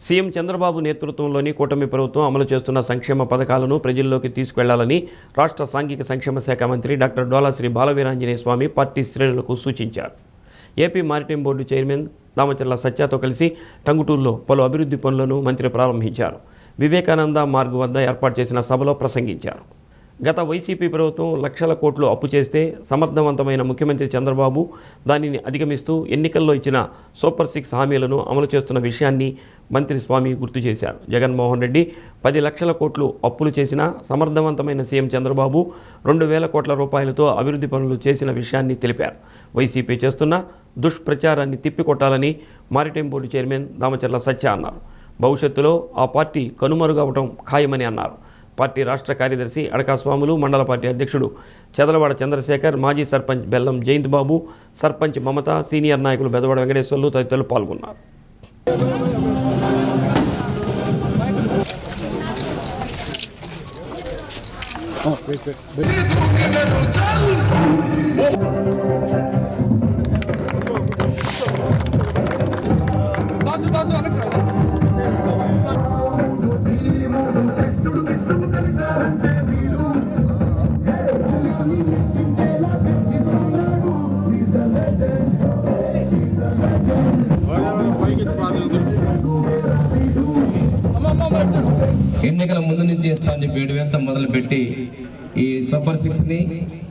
CM Chandrababu నేతృత్వంలోని కూటమి ప్రభుత్వం అమలు చేస్తున్న సంక్షేమ పథకాలను ప్రజల్లోకి తీసుకెళ్లాలని రాష్ట్ర సాంఘిక సంక్షేమ శాఖ మంత్రి డాక్టర్ డోలా శ్రీ బాలవీరాంజనేయ స్వామి పార్టీ శ్రేణులకు సూచించారు. AP maritime board chairman Damacharla సత్యతో కలిసి టంగుటూరులో పలు అభివృద్ధి పనులను మంత్రి ప్రారంభించారు. వివేకానంద మార్గ్ వద్ద ఏర్పాటు చేసిన సభలో ప్రసంగించారు. గత వైసీపీ ప్రభుత్వం లక్షల కోట్లు అప్పు చేస్తే సమర్థవంతమైన ముఖ్యమంత్రి చంద్రబాబు దానిని అధిగమిస్తూ ఎన్నికల్లో ఇచ్చిన సూపర్ 6 హామీలను అమలు చేస్తున్న విషయాన్ని మంత్రి స్వామి గుర్తు చేశారు. జగన్మోహన్ రెడ్డి 10 లక్షల కోట్లు అప్పులు చేసిన సమర్థవంతమైన సీఎం చంద్రబాబు 2,000 కోట్ల రూపాయలతో అభివృద్ధి పనులు చేసిన విషయాన్ని తెలిపారు. వైసీపీ చేస్తున్న దుష్ప్రచారాన్ని తిప్పికొట్టాలని మారిటైమ్ బోర్డు చైర్మన్ దామచర్ల సత్య అన్నారు. భవిష్యత్తులో ఆ పార్టీ కనుమరుగవడం ఖాయమని అన్నారు. పార్టీ రాష్ట్ర కార్యదర్శి అడకా స్వాములు, మండల పార్టీ అధ్యక్షుడు చెదలవాడ చంద్రశేఖర్, మాజీ సర్పంచ్ బెల్లం జయంత్ బాబు, సర్పంచ్ మమత, సీనియర్ నాయకులు బెదవాడ వెంకటేశ్వర్లు తదితరులు పాల్గొన్నారు. ఎన్నికల ముందు నుంచి ఇస్తామని చెప్పి 7,000తో మొదలుపెట్టి ఈ సూపర్ 6ని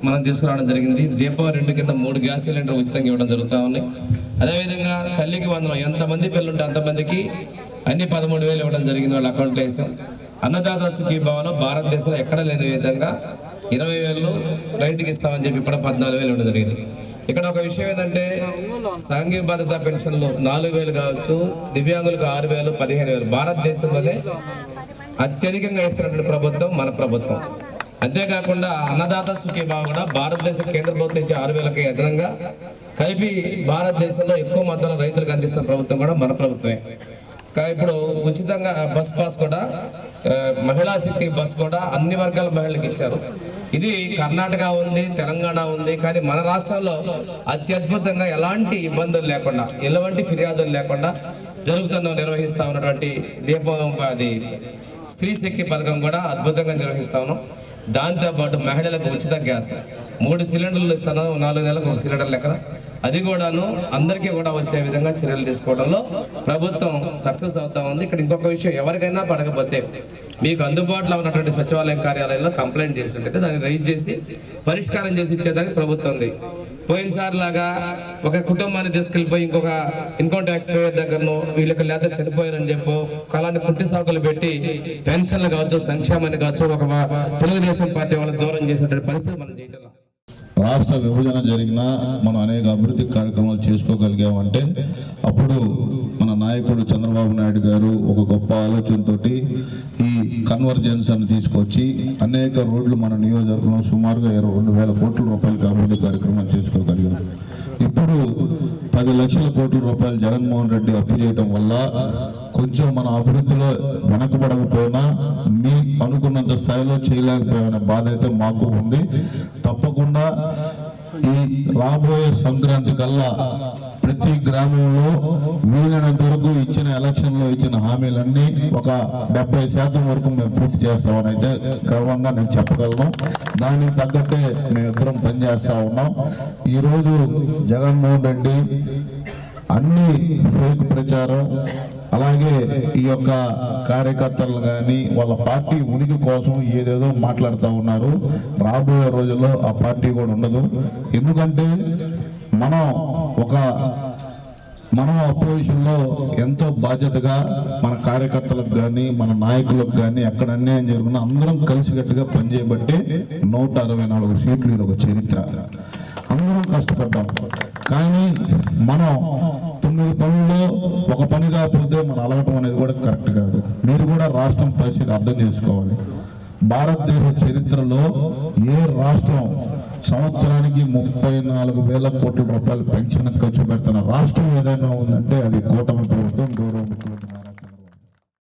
మనం తీసుకురావడం జరిగింది. దీపావళి 2 కింద 3 గ్యాస్ సిలిండర్ ఉచితంగా ఇవ్వడం జరుగుతూ ఉంది. అదేవిధంగా తల్లికి వందనం, ఎంతమంది పిల్లలుంటే అంతమందికి అన్ని 13,000 ఇవ్వడం జరిగింది, వాళ్ళ అకౌంట్లో వేసాం. అన్నదాత సుఖీభావన భారతదేశంలో ఎక్కడ లేని విధంగా 20,000 రైతుకి ఇస్తామని చెప్పి కూడా 14,000 ఇవ్వడం జరిగింది. ఇక్కడ ఒక విషయం ఏంటంటే సాంఘిక భద్రతా పెన్షన్లు 4,000 కావచ్చు, దివ్యాంగులకు 6,000, 15,000 భారతదేశంలోనే అత్యధికంగా ఇస్తున్నటువంటి ప్రభుత్వం మన ప్రభుత్వం. అంతేకాకుండా అన్నదాత సుఖీభావ కూడా భారతదేశం కేంద్ర ప్రభుత్వం ఇచ్చే 6,000కి అదనంగా కలిపి భారతదేశంలో ఎక్కువ మొత్తంలో రైతులకు అందిస్తున్న ప్రభుత్వం కూడా మన ప్రభుత్వమే. ఇప్పుడు ఉచితంగా బస్ పాస్ కూడా, మహిళా శక్తి బస్ కూడా అన్ని వర్గాల మహిళలకు ఇచ్చారు. ఇది కర్ణాటక ఉంది, తెలంగాణ ఉంది, కానీ మన రాష్ట్రంలో అత్యద్భుతంగా ఎలాంటి ఇబ్బందులు లేకుండా, ఎలాంటి ఫిర్యాదులు లేకుండా నిర్వహిస్తా ఉన్నటువంటి అది స్త్రీ శక్తి పథకం కూడా అద్భుతంగా నిర్వహిస్తా ఉన్నాం. దాంతోపాటు మహిళలకు ఉచిత గ్యాస్ 3 సిలిండర్లు ఇస్తాను, 4 నెలలకు 1 సిలిండర్ లెక్కన, అది కూడాను అందరికీ కూడా వచ్చే విధంగా చర్యలు తీసుకోవడంలో ప్రభుత్వం సక్సెస్ అవుతా ఉంది. ఇక్కడ ఇంకొక విషయం, ఎవరికైనా పడకపోతే మీకు అందుబాటులో ఉన్నటువంటి సచివాలయం కార్యాలయంలో కంప్లైంట్ చేసినట్టయితే దాన్ని రైజ్ చేసి పరిష్కారం చేసి ఇచ్చేదానికి ప్రభుత్వం ఉంది. పోయినసారి లాగా ఒక కుటుంబాన్ని తీసుకెళ్ళిపోయి ఇంకొక ఇన్కమ్ ట్యాక్స్ పేయర్ దగ్గరను వీళ్ళకి లేదా చనిపోయారని చెప్పు అలాంటి కుట్టి సాకులు పెట్టి పెన్షన్లు కావచ్చు, సంక్షేమాన్ని కావచ్చు, ఒక తెలుగుదేశం పార్టీ వాళ్ళకి దూరం చేసేటువంటి పరిస్థితి మనం చేయటం. రాష్ట్ర విభజన జరిగినా మనం అనేక అభివృద్ధి కార్యక్రమాలు చేసుకోగలిగామంటే అప్పుడు మన నాయకుడు చంద్రబాబు నాయుడు గారు ఒక గొప్ప ఆలోచనతోటి ఈ కన్వర్జెన్స్ అని తీసుకొచ్చి అనేక రోడ్లు మన నియోజకవర్గంలో సుమారుగా 22,000 కోట్ల రూపాయలకి అభివృద్ధి కార్యక్రమాలు చేసుకోగలిగాం. ఇప్పుడు 10 లక్షల కోట్ల రూపాయలు జగన్మోహన్ రెడ్డి అప్పు చేయడం వల్ల కొంచెం మన అభివృద్ధిలో వెనకబడకపోయినా మీ అనుకున్నంత స్థాయిలో చేయలేకపోయిన బాధ అయితే మాకు ఉంది. తప్పకుండా ఈ రాబోయే సంక్రాంతి కల్లా ప్రతి గ్రామంలో వీలైనంత వరకు ఇచ్చిన ఎలక్షన్లో ఇచ్చిన హామీలన్నీ ఒక 70% వరకు మేము పూర్తి చేస్తామని అయితే గర్వంగా నేను చెప్పగలను. దానికి తగ్గట్టే మేమిద్దరం పనిచేస్తా ఉన్నాం. ఈరోజు జగన్మోహన్ రెడ్డి అన్ని ఫేక్ ప్రచారం, అలాగే ఈ యొక్క కార్యకర్తలు కానీ వాళ్ళ పార్టీ ఉనికి కోసం ఏదేదో మాట్లాడుతూ ఉన్నారు. రాబోయే రోజుల్లో ఆ పార్టీ కూడా ఉండదు. ఎందుకంటే మనం అపోజిషన్లో ఎంతో బాధ్యతగా మన కార్యకర్తలకు కానీ మన నాయకులకు కానీ ఎక్కడ అన్యాయం జరుగుతున్నా అందరం కలిసికట్టుగా పనిచేయబట్టే 164 సీట్లు ఇది ఒక చరిత్ర. అందరం కష్టపడ్డాం. కానీ మనం 9 పనుల్లో ఒక పని కాకపోతే మనం అలగటం అనేది కూడా కరెక్ట్ కాదు. మీరు కూడా రాష్ట్రం పరిస్థితి అర్థం చేసుకోవాలి. భారతదేశ చరిత్రలో ఏ రాష్ట్రం సంవత్సరానికి 34,000 కోట్ల రూపాయలు పెన్షన్ ఖర్చు పెడుతున్న రాష్ట్రం ఏదైనా ఉందంటే అది కూటమి ప్రభుత్వం, గౌరవ ముఖ్యమంత్రి